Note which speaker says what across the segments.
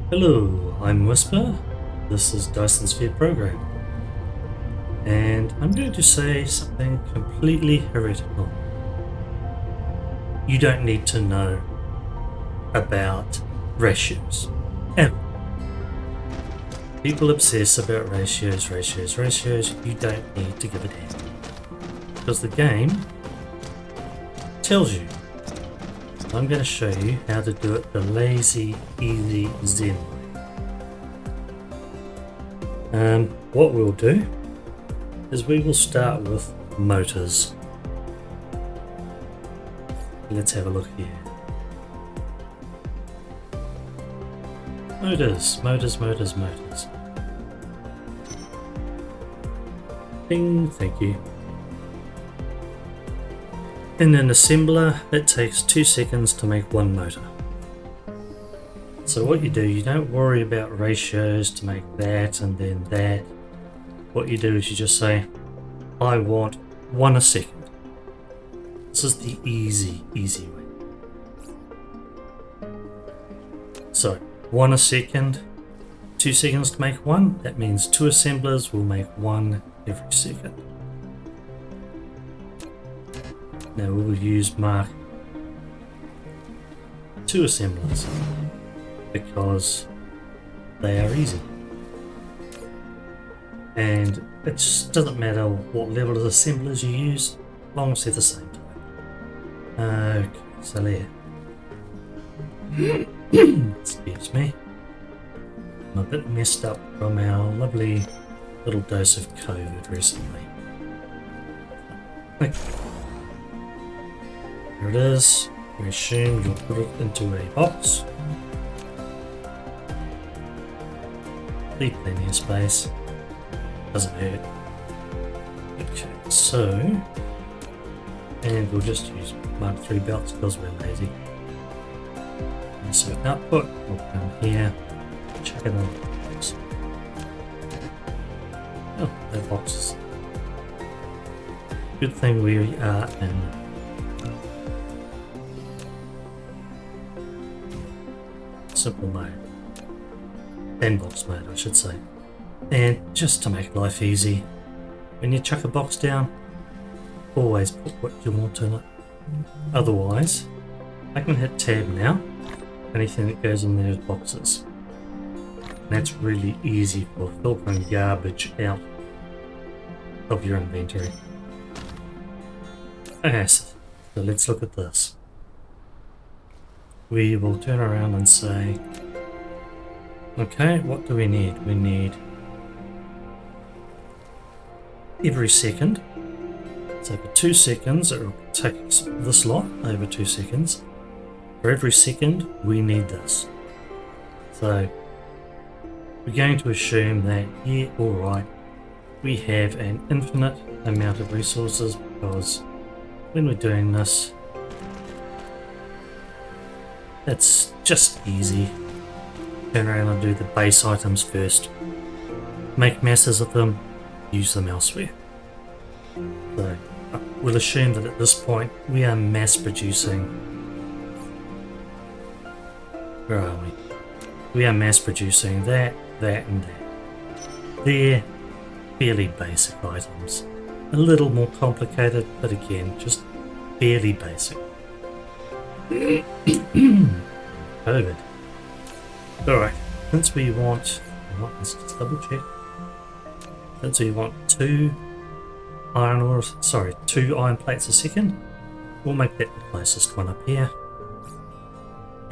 Speaker 1: Hello, I'm Whisper. This is Dyson Sphere Program, and I'm going to say something completely heretical. You don't need to know about ratios, ever. People obsess about ratios. You don't need to give a damn, because the game tells you. I'm going to show you how to do it the lazy, easy, zen way. What we'll do is we will start with motors. Let's have a look here. Motors. Ding, thank you. In an assembler, it takes 2 seconds to make one motor. So what you do, you don't worry about ratios to make that and then that. What you do is you just say, I want 1 a second. This is the easy way. So 1 a second, 2 seconds to make one. That means 2 assemblers will make 1 every second. Now we will use Mark 2 assemblers because they are easy. And it just doesn't matter what level of assemblers you use, as long as they're the same type. Okay, so there. Excuse me. I'm a bit messed up from our lovely little dose of COVID recently. Okay. Here it is. We assume you'll put it into a box. Leave plenty of space. Doesn't hurt. Okay, so, and we'll just use Mark 3 belts because we're lazy. Insert output, we'll come here, chuck it in the box. Oh, no boxes. Good thing we are in simple mode. Box mode, I should say. And just to make life easy, when you chuck a box down, always put what you want in it. Otherwise, I can hit tab now. Anything that goes in there is boxes. And that's really easy for filtering garbage out of your inventory. Okay, so let's look at this. We will turn around and say, okay, what do we need? We need every second. So for 2 seconds, it will take this lot over 2 seconds. For every second, we need this. So we're going to assume that, yeah, alright, we have an infinite amount of resources because when we're doing this, it's just easy. Turn around and do the base items first. Make masses of them, use them elsewhere. So we'll assume that at this point we are mass producing. Where are we? We are mass producing that, and that. They're fairly basic items. A little more complicated, but again, just fairly basic. COVID. Alright, since we want, let's just double check. Since we want 2 iron plates a second, we'll make that the closest one up here.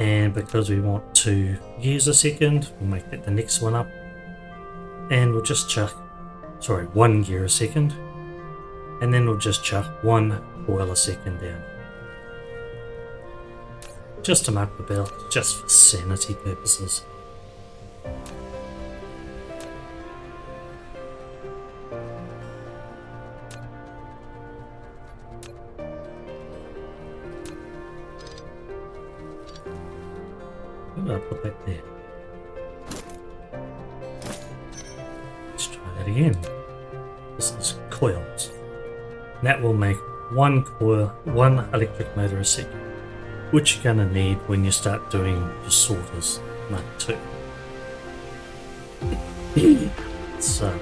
Speaker 1: And because we want 2 gears a second, we'll make that the next one up. And we'll just chuck, 1 gear a second. And then we'll just chuck 1 coil a second down. Just to mark the belt, just for sanity purposes. I'll put that there. Let's try that again. This is coils. And that will make 1 coil, 1 electric motor a second, which you're going to need when you start doing your sorters, Mark 2. So,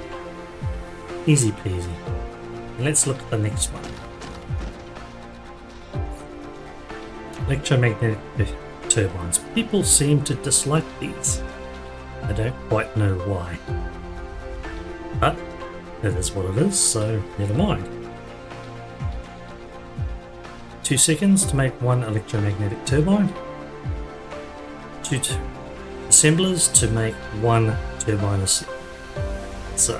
Speaker 1: easy peasy. Let's look at the next one. Electromagnetic turbines. People seem to dislike these. I don't quite know why. But it is what it is, so never mind. 2 seconds to make one electromagnetic turbine. 2 assemblers to make one turbine assembly. So,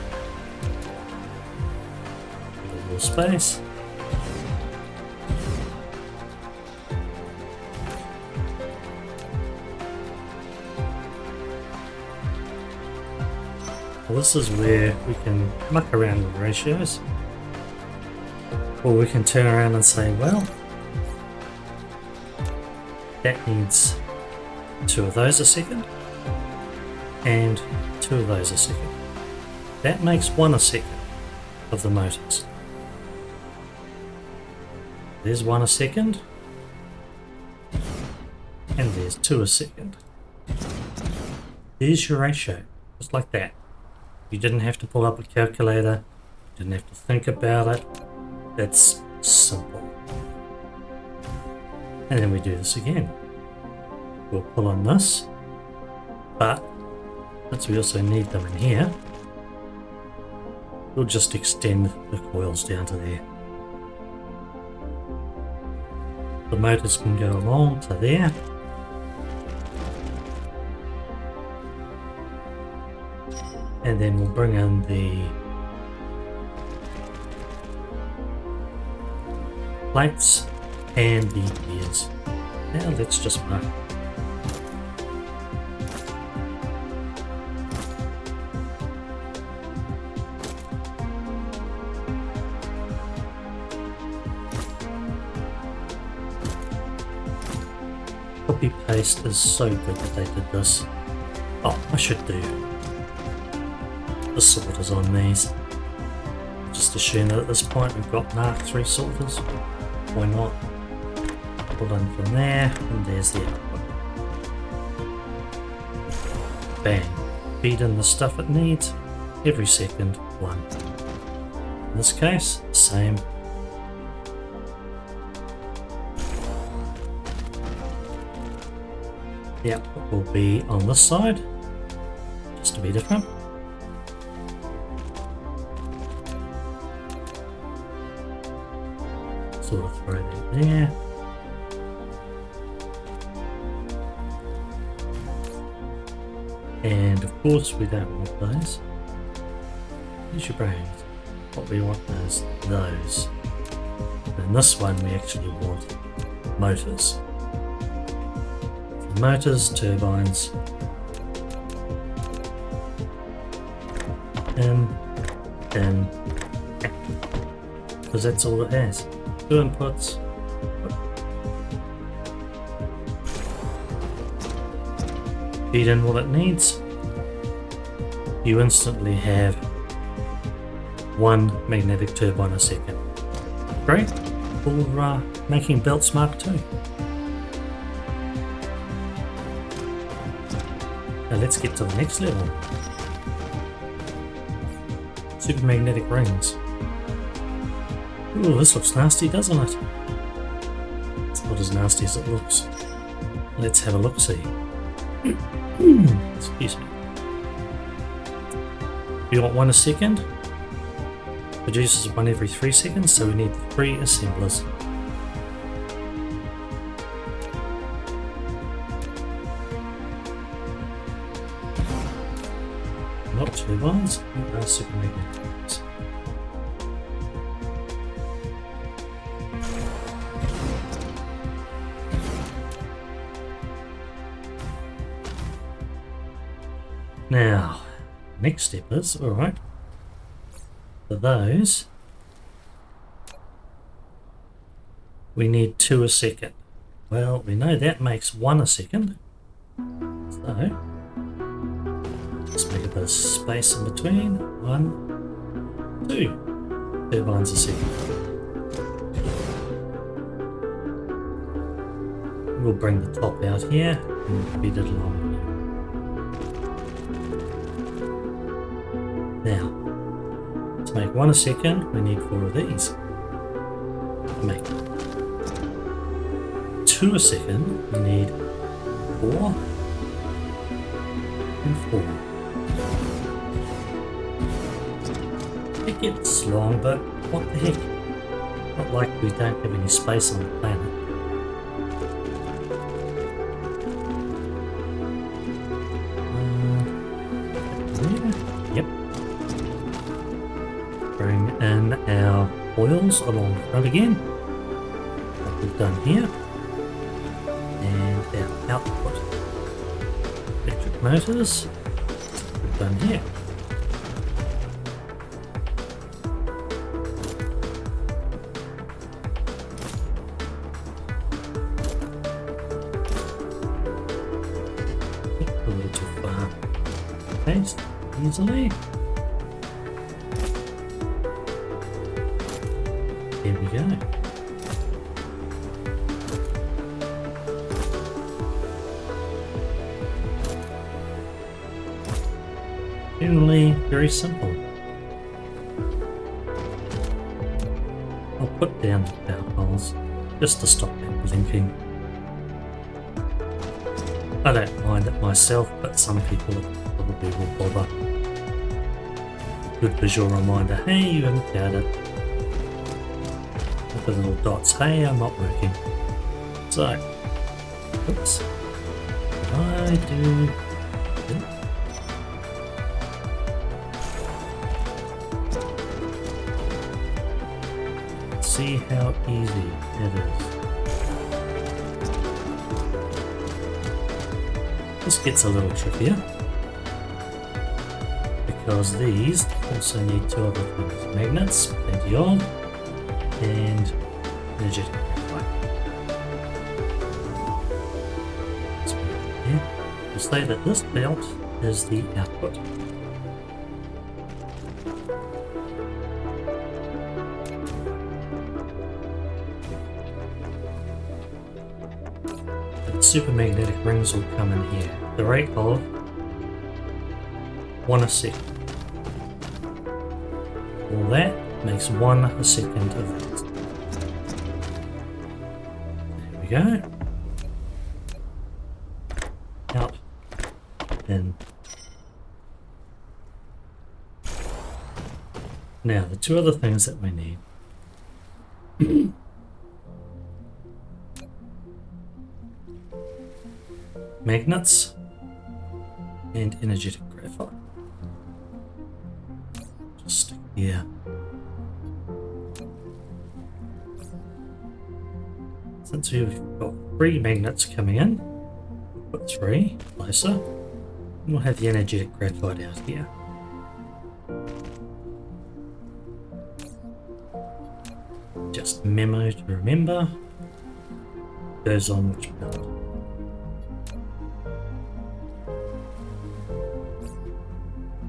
Speaker 1: give it a little space. Well, this is where we can muck around with ratios, or we can turn around and say, well, that needs 2 of those a second and 2 of those a second. That makes 1 a second of the motors. There's 1 a second, and there's 2 a second. There's your ratio, just like that. You didn't have to pull up a calculator, you didn't have to think about it. That's simple. And then we do this again. We'll pull on this, but since we also need them in here, we'll just extend the coils down to there. The motors can go along to there. And then we'll bring in the plates and the gears. Now let's just mark. Copy paste is so good that they did this. Oh, I should do the sorters on these. Just assume that at this point we've got Mark 3 sorters. Why not? Pull in from there, and there's the output. Bang. Feed in the stuff it needs. Every second, 1. In this case, same. The output will be on this side, just to be different. Sort of throw that there. And of course we don't want those. Use your brains. What we want is those. And this one we actually want motors. Motors, turbines, and because that's all it has. 2 inputs. Feed in what it needs. You instantly have 1 magnetic turbine a second. Great for making belts Mark II. Now let's get to the next level. Supermagnetic rings. Ooh, this looks nasty, doesn't it? It's not as nasty as it looks. Let's have a look-see. Excuse me. We want 1 a second. Produces 1 every 3 seconds, so we need 3 assemblers. Not turbines, we are supermagnetic rings. Now, next step is, alright, for those, we need 2 a second. Well, we know that makes 1 a second, so let's make a bit of space in between. 1, 2 turbines a second. We'll bring the top out here and feed it along. Now, to make 1 a second, we need 4 of these. To make 2 a second, we need 4 and 4. It gets long, but what the heck? Not like we don't have any space on the planet. Yep. Bring in our coils along the front again, like we've done here, and our output electric motors, like we've done here. A little too far. Paste easily. Here we go. Generally very simple. I'll put down the power poles just to stop that blinking. I don't mind it myself, but some people probably will bother. Good visual reminder, hey, you haven't got it. With the little dots, hey, I'm not working. So, oops. What I do? Yep. See how easy it is. This gets a little trickier because these also need 2 other things: magnets, plenty of, and energetic graphite. We'll say that this belt is the output. Supermagnetic rings will come in here at the rate of 1 a second. All that makes 1 a second of that. There we go. Out. In. Now the 2 other things that we need. Magnets and energetic graphite. Just stick here. Since we've got 3 magnets coming in, put 3 closer, and we'll have the energetic graphite out here. Just memo to remember, goes on which belt.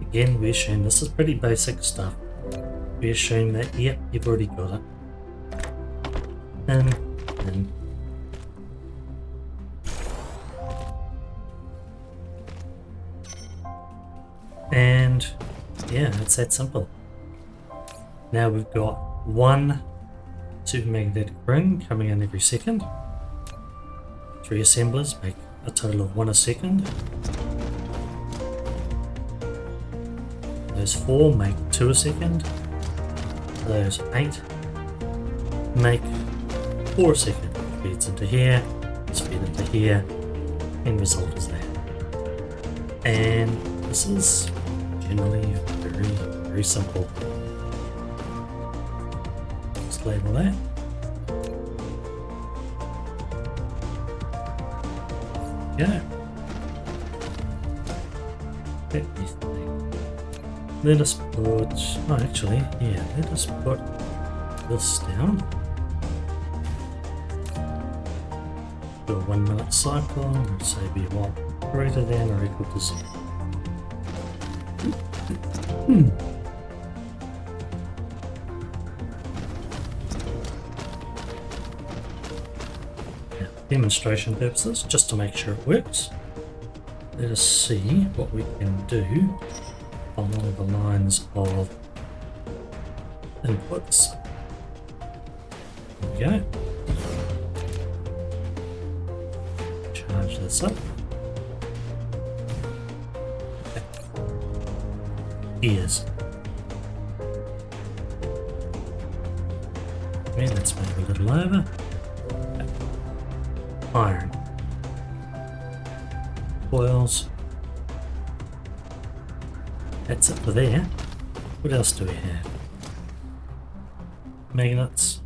Speaker 1: Again, we assume this is pretty basic stuff. We assume that, yep, you've already got it. In. And yeah, it's that simple. Now we've got 1 supermagnetic ring coming in every second. 3 assemblers make a total of 1 a second. Those 4 make 2 a second. Those 8 make 4 a second. Feeds into here, feed into here, end result is that. And this is generally very, very simple. Just label that. Go. Let us put, oh actually, yeah, let us put this down. Do a 1 minute cycle, and say we want greater than or equal to 0. Now, demonstration purposes, just to make sure it works, let us see what we can do along the lines of inputs. There we go. Charge this up. Gears. Okay, let's move a little over. Iron. Coils. That's it for there. What else do we have? Magnets.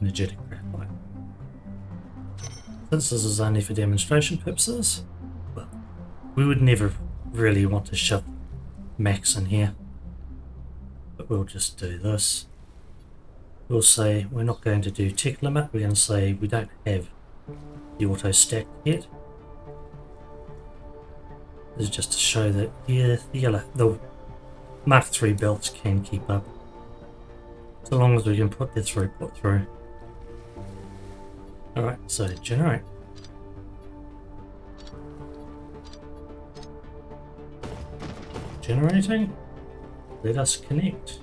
Speaker 1: Energetic graphite. Since this is only for demonstration purposes, well, we would never really want to shove max in here. But we'll just do this. We'll say we're not going to do tech limit, we're going to say we don't have the auto stack yet. This is just to show that the Mark III belts can keep up. So long as we can put the throughput through. Alright, so generate. Generating. Let us connect.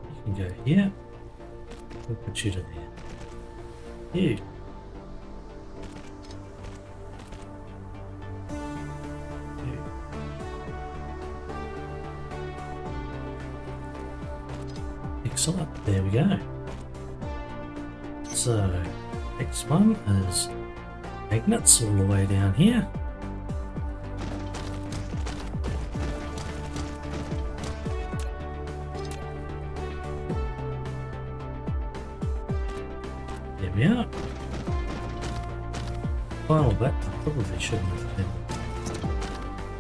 Speaker 1: You can go here. We'll put you to there. You. Excellent, there we go. So, next one is magnets all the way down here. There we are. Final bit, I probably shouldn't have been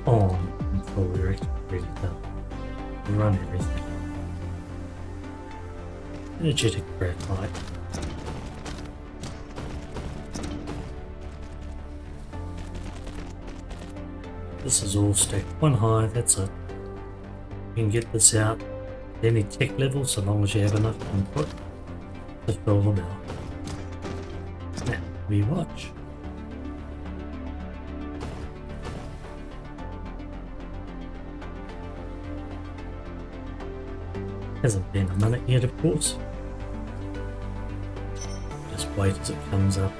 Speaker 1: on until we're actually really done. Run everything. Energetic graphite. This is all stacked one high, that's it. You can get this out at any tech level so long as you have enough input to fill them out. Now, we watch. Hasn't been a minute yet, of course. Just wait as it comes up.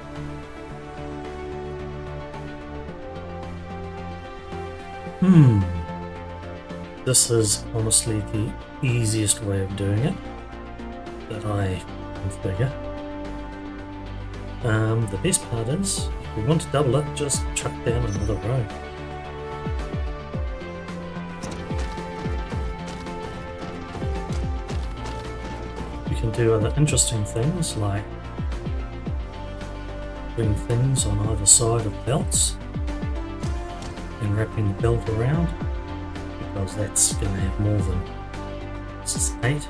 Speaker 1: This is honestly the easiest way of doing it that I can figure. The best part is, if we want to double it, just chuck down another row. You can do other interesting things like bring things on either side of belts and wrapping the belt around, because that's going to have more than just 8.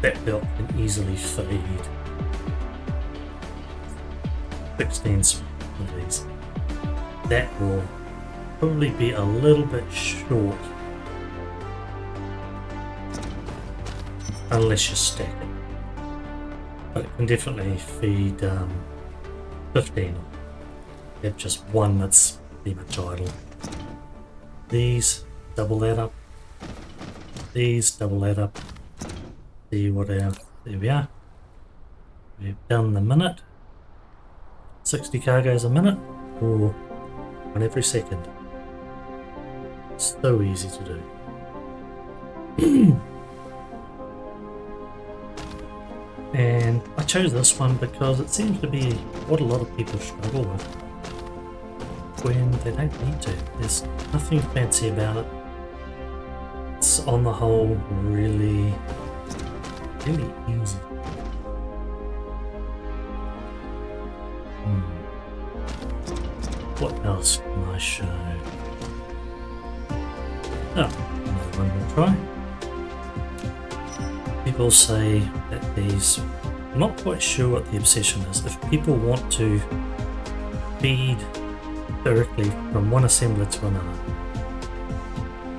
Speaker 1: That belt can easily feed 16 of these. That will probably be a little bit short unless you stack it, but it can definitely feed 15. You have just one that's pretty much idle. These double that up. These double that up. See what our, there we are. We've done the minute. 60 cargoes a minute, or one every second. So easy to do. And I chose this one because it seems to be what a lot of people struggle with when they don't need to. There's nothing fancy about it. It's on the whole really easy. What else can I show? Oh, another one we'll try. People say that these, I'm not quite sure what the obsession is. If people want to feed directly from one assembler to another,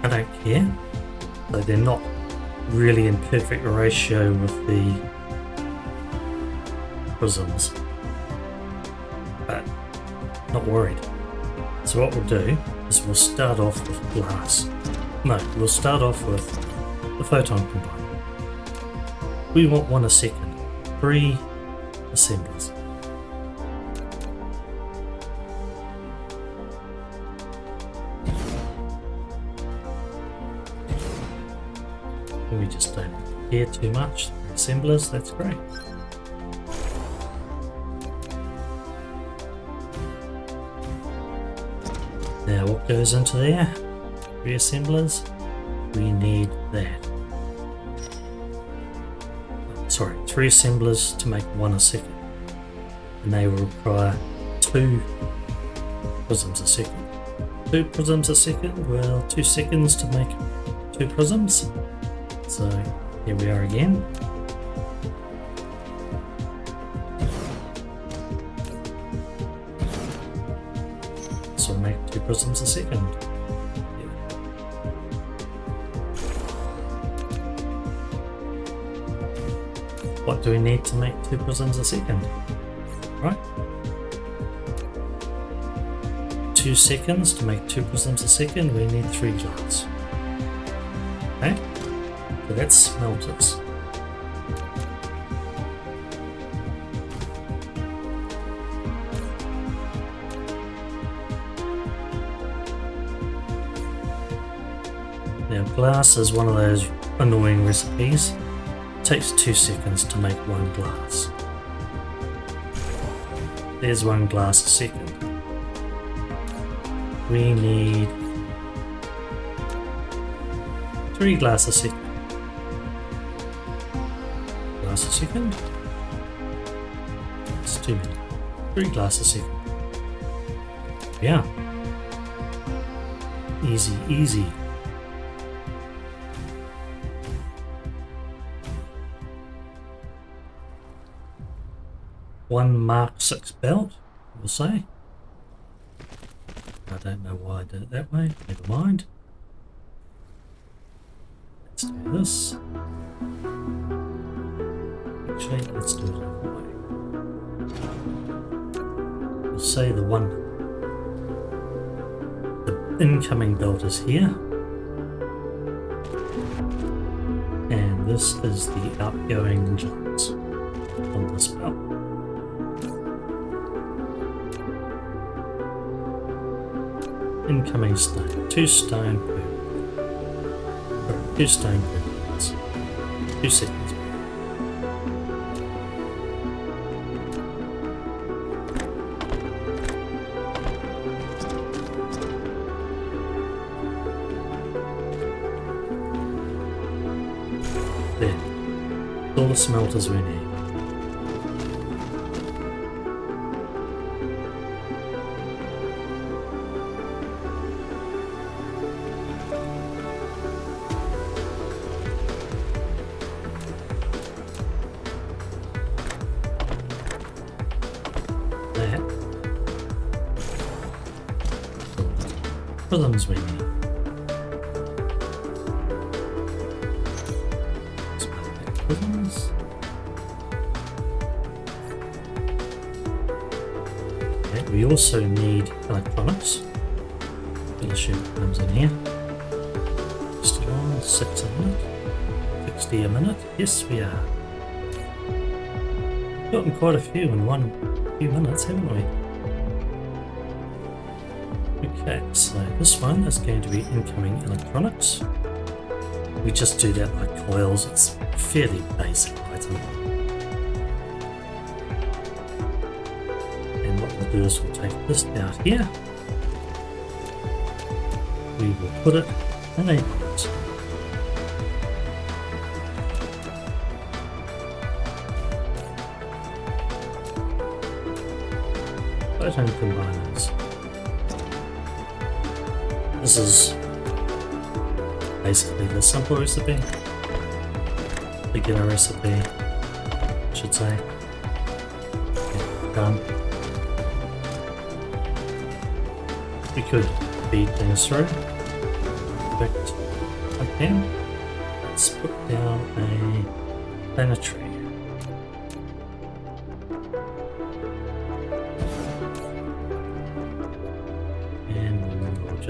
Speaker 1: I don't care. So they're not really in perfect ratio with the prisms, but not worried. So what we'll do is we'll start off with glass. No, we'll start off with the photon combiner. We want 1 a second, 3 assemblers. We just don't care too much. Assemblers, that's great. Now what goes into there? 3 assemblers. We need that. Sorry, 3 assemblers to make 1 a second. And they will require 2 prisms a second. 2 prisms a second, well, 2 seconds to make 2 prisms. So here we are again. So make 2 prisms a second. What do we need to make 2 prisms a second? Right? 2 seconds to make 2 prisms a second, we need 3 glass. Okay? So that's smelters. Now glass is one of those annoying recipes. It takes 2 seconds to make 1 glass. There's 1 glass a second. We need 3 glass a second. Glass a second? It's too many. 3 glass a second. Yeah. Easy, easy. One Mark 6 belt, we'll say. I don't know why I did it that way, never mind. Let's do this. Actually, let's do it another way. We'll say the incoming belt is here. And this is the outgoing glass on this belt. Incoming stone, 2 stone per 2 stone per glass. 2 seconds. There. All the smelters we need. Prisms we need. Prisms. Okay, we also need electronics. Gonna shoot comes in here. Still on 6 a minute. 60 a minute. Yes, we are. Gotten quite a few in few minutes, haven't we? Okay, so this one is going to be incoming electronics. We just do that like coils, it's a fairly basic item. And what we'll do is we'll take this out here. We will put it in a box. Photon combiners. This is basically the simple recipe, beginner recipe, I should say. Okay, done. We could feed things through, but I can. Let's put down a planetary.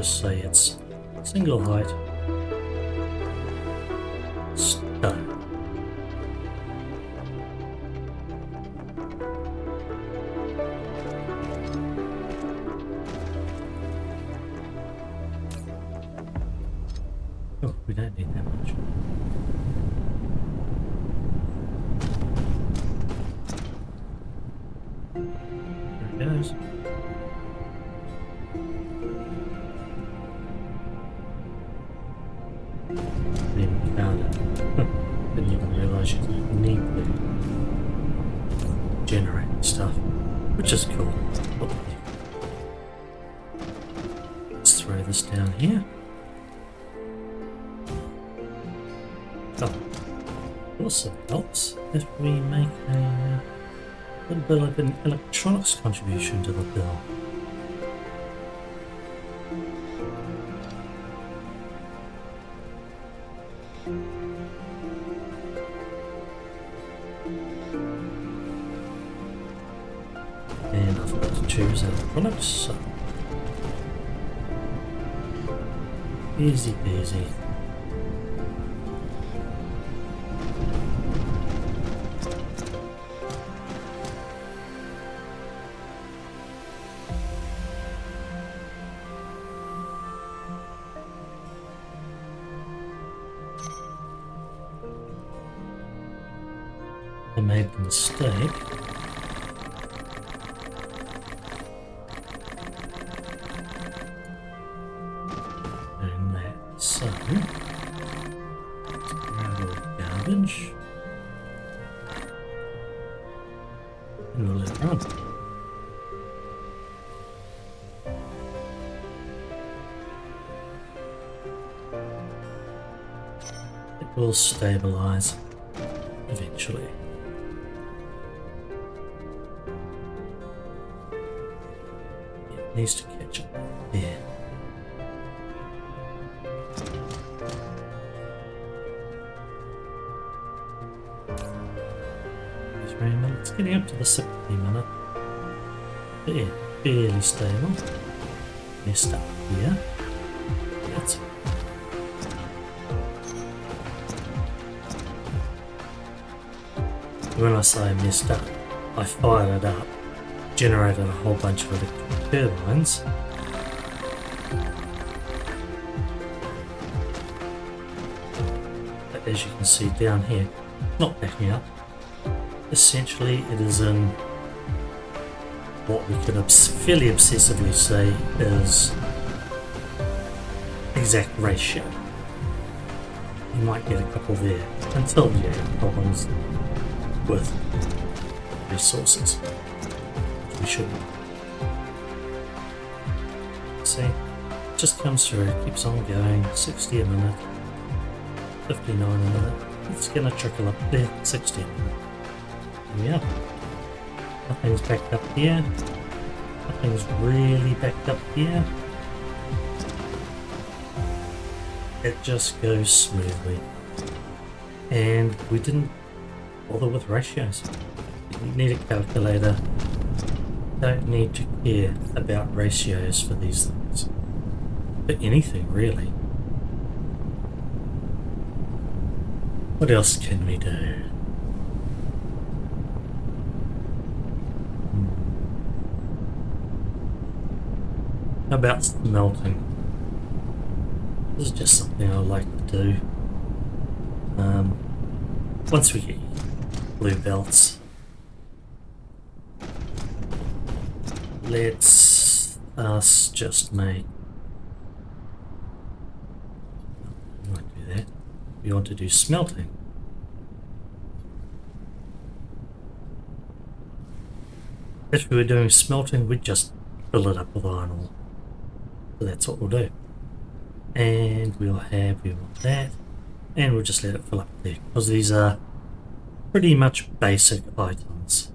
Speaker 1: just say it's single height stone. Oh, we don't need that much. There it goes. Didn't even count it. Didn't even realise you didn't need to generate stuff, which is cool. Let's throw this down here. Oh, also helps if we make a little bit of an electronics contribution to the bill. And I've got to choose electronics, so easy peasy. I made the mistake doing that, so let's grab all the garbage and we'll let it run. It will stabilize eventually. Needs to catch up there. It's getting up to the 60 minute. But yeah, fairly stable. Messed up here. That's it. When I say messed up, I fired it up, generated a whole bunch of electric turbines, but as you can see down here, not backing up. Essentially it is in what we could fairly obsessively say is exact ratio. You might get a couple there until you have problems with resources, which we shouldn't. See, it just comes through, keeps on going, 60 a minute, 59 a minute, it's going to trickle up there, 60 a minute. There we are. Nothing's backed up here, nothing's really backed up here. It just goes smoothly. And we didn't bother with ratios. You don't need a calculator. Don't need to care about ratios for these things. But anything really. What else can we do? How about smelting? This is just something I like to do. Once we get blue belts, let's us just make. We won't do that. We want to do smelting. If we were doing smelting, we'd just fill it up with iron ore. So that's what we'll do. And we want that, and we'll just let it fill up there, because these are pretty much basic items.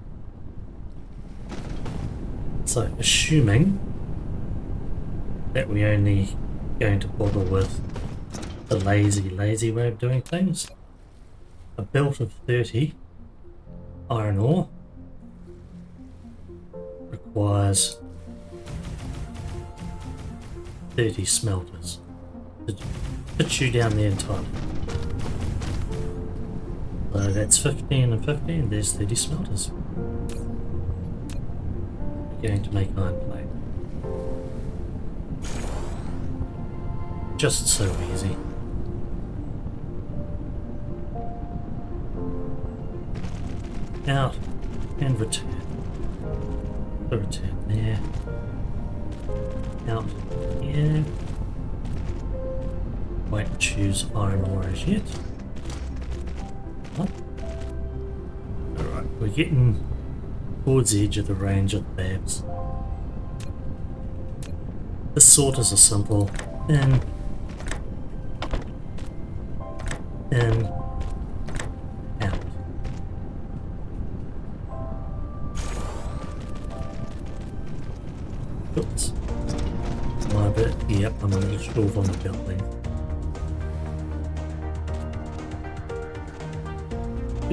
Speaker 1: So assuming that we only going to bother with the lazy way of doing things, a belt of 30 iron ore requires 30 smelters to chew down the entire. So that's 15 and 15, there's 30 smelters. We're going to make iron plate. Just so easy. Out and return. The return there. Out here. Won't choose iron ore as yet. Oh. Alright, we're getting towards the edge of the range of the babs. The sorters are simple. In, out. Oops. My bit. Yep, I'm a little short on the belt length.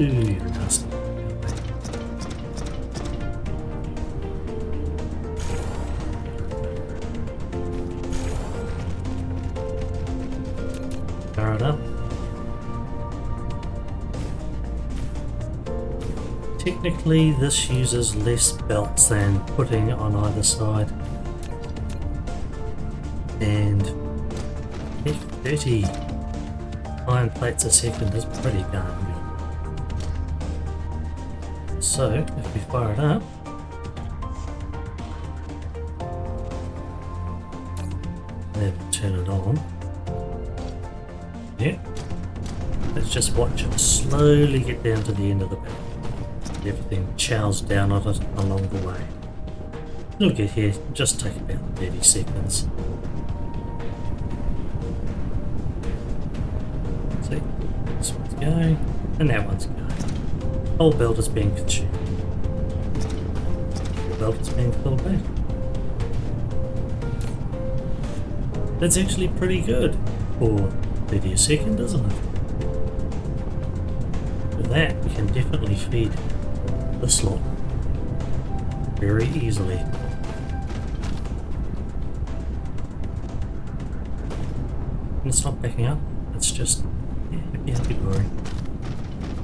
Speaker 1: Ooh, nasty. Power it up. Technically, this uses less belts than putting on either side. And if 30 iron plates a second is pretty darn good. So, if we fire it up, then turn it on. Yeah. Let's just watch it slowly get down to the end of the belt. Everything chows down on it along the way. It'll get here, just take about 30 seconds. See, this one's going, and that one's going. The whole belt is being consumed. The belt is being filled back. That's actually pretty good for 30 a second, isn't it? With that, we can definitely feed the slot very easily. And it's not backing up, it's just happy boring.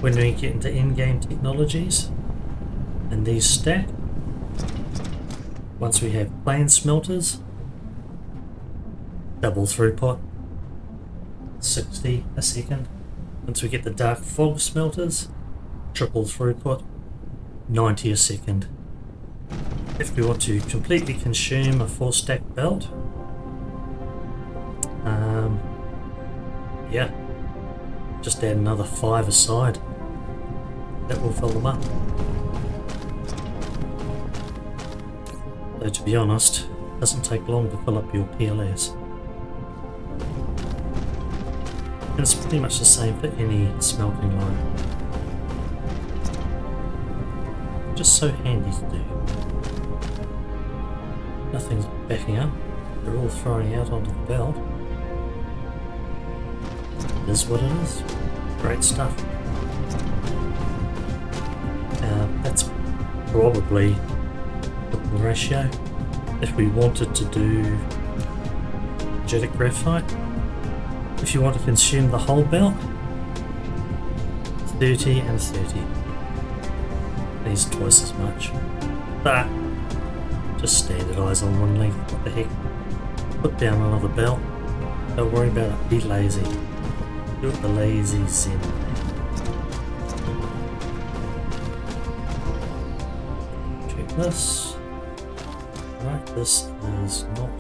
Speaker 1: When we get into in-game technologies and these stack, once we have plain smelters, double throughput, 60 a second. Once we get the dark fog smelters, triple throughput, 90 a second. If we want to completely consume a 4-stack belt, yeah, just add another 5 aside. That will fill them up. Though to be honest, it doesn't take long to fill up your PLS. And it's pretty much the same for any smelting line. Just so handy to do. Nothing's backing up. They're all throwing out onto the belt. It is what it is. Great stuff. That's probably the ratio. If we wanted to do energetic graphite, if you want to consume the whole belt, 30 and 30. Needs twice as much. But just standardise on one length. What the heck? Put down another belt. Don't worry about it. Be lazy. Do it the lazy zen. Check this. Right, this is not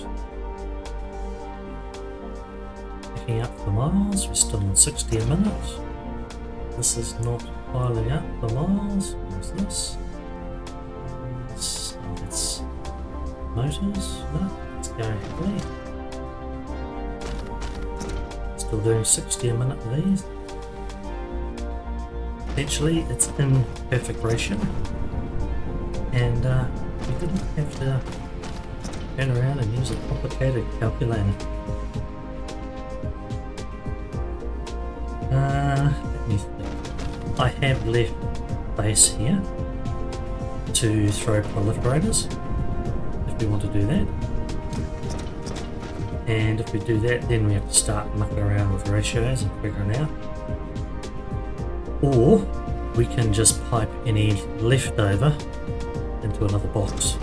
Speaker 1: picking up for miles. We're still on 60 a minute. This is not piling up for miles. What's this? It's motors. No, it's going happily. Still doing 60 a minute with these. Eventually, it's in perfect ratio, and we didn't have to turn around and use a complicated calculator. Let me think. I have left base here to throw proliferators if we want to do that, And if we do that, then we have to start mucking around with ratios and figuring out. Or we can just pipe any leftover into another box.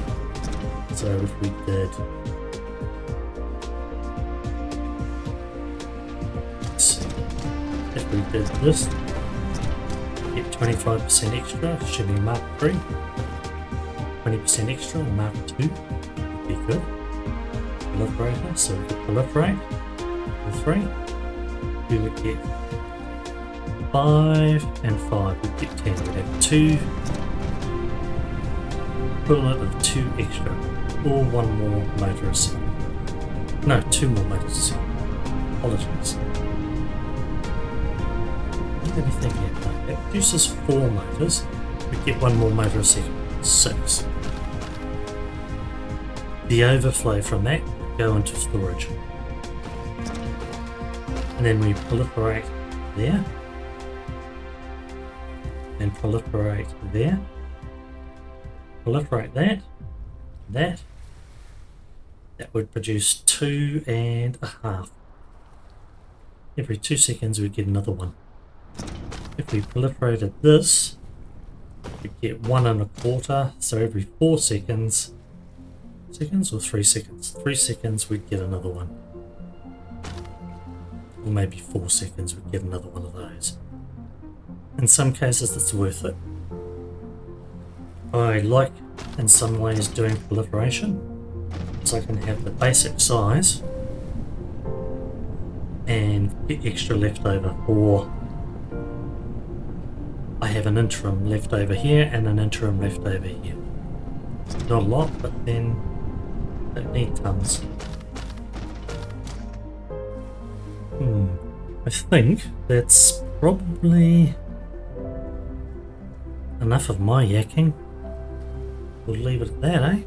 Speaker 1: So if we did, let's see, if we did this, get 25% extra, should be Mark 3, 20% extra, Mark 2, would be good. Proliferator, so we could proliferate with 3, we would get 5 and 5, we'd get 10, we'd have 2, equivalent of 2 extra, or 1 more motor a second. No, 2 more motors a second. Apologies. Let me think here. No, that produces 4 motors, we get 1 more motor a second, 6. The overflow from that go into storage. And then we proliferate there. And proliferate there. Proliferate that. That. That would produce 2.5. Every 2 seconds we get another one. If we proliferated this, we get 1.25. So every 4 seconds. Seconds or 3 seconds? 3 seconds we'd get another one. Or maybe 4 seconds we'd get another one of those. In some cases it's worth it. I like in some ways doing proliferation, so I can have the basic size and get extra leftover, or I have an interim left over here and an interim left over here. Not a lot, but then don't need tons. I think that's probably enough of my yakking. We'll leave it at that, eh?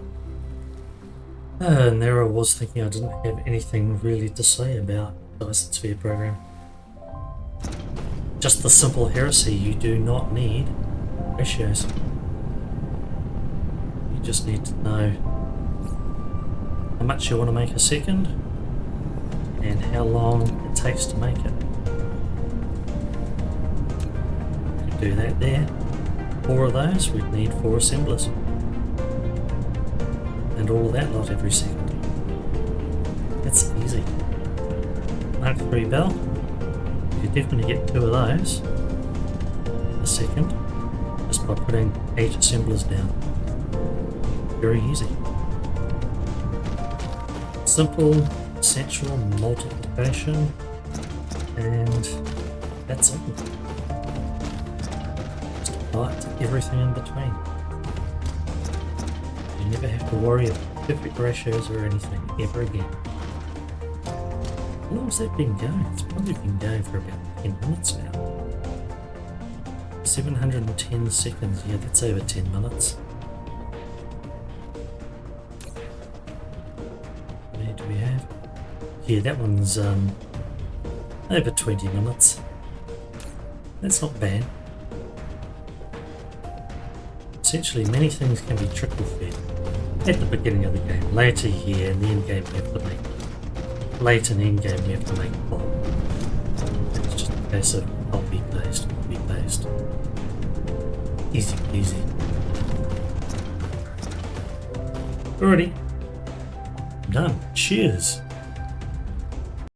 Speaker 1: And there I was thinking I didn't have anything really to say about Dyson Sphere Program. Just the simple heresy, you do not need ratios. You just need to know how much you want to make a second and how long it takes to make it. You could do that there. 4 of those, we'd need 4 assemblers. And all of that lot every second. That's easy. Mark 3 bell. You could definitely get 2 of those a second just by putting 8 assemblers down. Very easy. Simple, essential multiplication, and that's it. Just apply it to everything in between. You never have to worry about perfect ratios or anything ever again. How long has that been going? It's probably been going for about 10 minutes now. 710 seconds, yeah, that's over 10 minutes. Where do we have? Yeah, that one's over 20 minutes. That's not bad. Essentially, many things can be trickle fed at the beginning of the game. Later here, in the end game, we have to make. Late in the end game, we have to make a bomb. It's just a case of copy paste, copy paste. Easy peasy. Alrighty. Done. Cheers.